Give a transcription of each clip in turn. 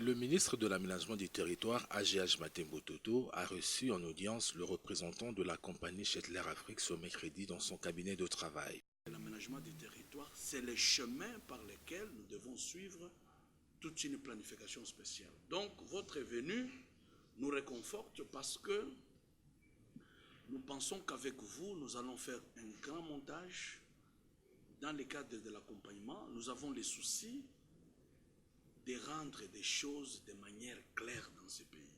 Le ministre de l'Aménagement du Territoire, AGH Matembo Toto, a reçu en audience le représentant de la compagnie Shetler Afrique ce mercredi dans son cabinet de travail. L'aménagement du territoire, c'est le chemin par lequel nous devons suivre toute une planification spéciale. Donc, votre venue nous réconforte parce que nous pensons qu'avec vous, nous allons faire un grand montage. Dans le cadre de l'accompagnement, nous avons les soucis de rendre des choses de manière claire dans ce pays.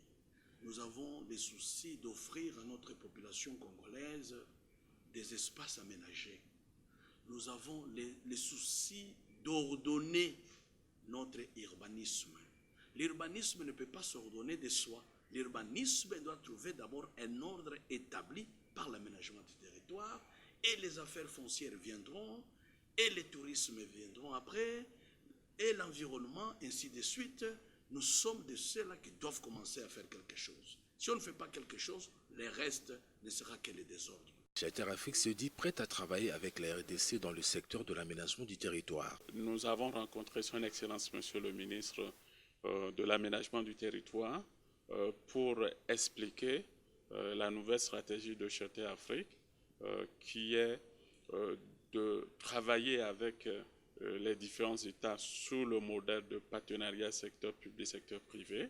Nous avons les soucis d'offrir à notre population congolaise des espaces aménagés. Nous avons les soucis d'ordonner notre urbanisme. L'urbanisme ne peut pas s'ordonner de soi. L'urbanisme doit trouver d'abord un ordre établi par l'aménagement du territoire, et les affaires foncières viendront, et les tourismes viendront après, et l'environnement, ainsi de suite. Nous sommes de ceux-là qui doivent commencer à faire quelque chose. Si on ne fait pas quelque chose, le reste ne sera que le désordre. Shetler Afrique se dit prête à travailler avec la RDC dans le secteur de l'aménagement du territoire. Nous avons rencontré son Excellence, Monsieur le ministre de l'Aménagement du Territoire, pour expliquer la nouvelle stratégie de Shetler Afrique, qui est de travailler avec les différents États sous le modèle de partenariat secteur public-secteur privé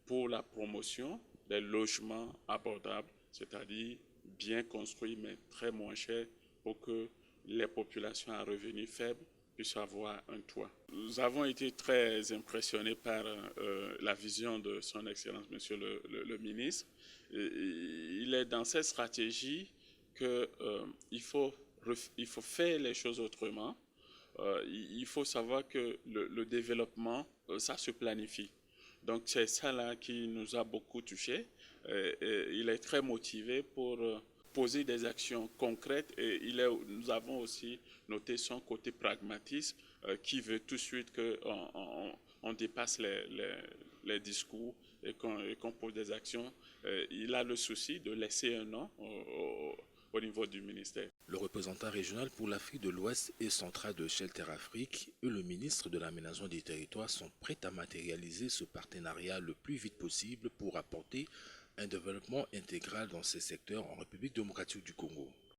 pour la promotion des logements abordables, c'est-à-dire bien construits mais très moins chers pour que les populations à revenus faibles puissent avoir un toit. Nous avons été très impressionnés par la vision de son Excellence, Monsieur le ministre. Il est dans cette stratégie qu'il faut faire les choses autrement. Il faut savoir que le développement, ça se planifie. Donc c'est ça là qui nous a beaucoup touchés. Il est très motivé pour poser des actions concrètes, et nous avons aussi noté son côté pragmatisme qui veut tout de suite qu'on dépasse les discours et qu'on pose des actions. Il a le souci de laisser un nom au niveau du ministère. Le représentant régional pour l'Afrique de l'Ouest et centrale de Shetler Afrique et le ministre de l'Aménagement des Territoires sont prêts à matérialiser ce partenariat le plus vite possible pour apporter un développement intégral dans ces secteurs en République démocratique du Congo.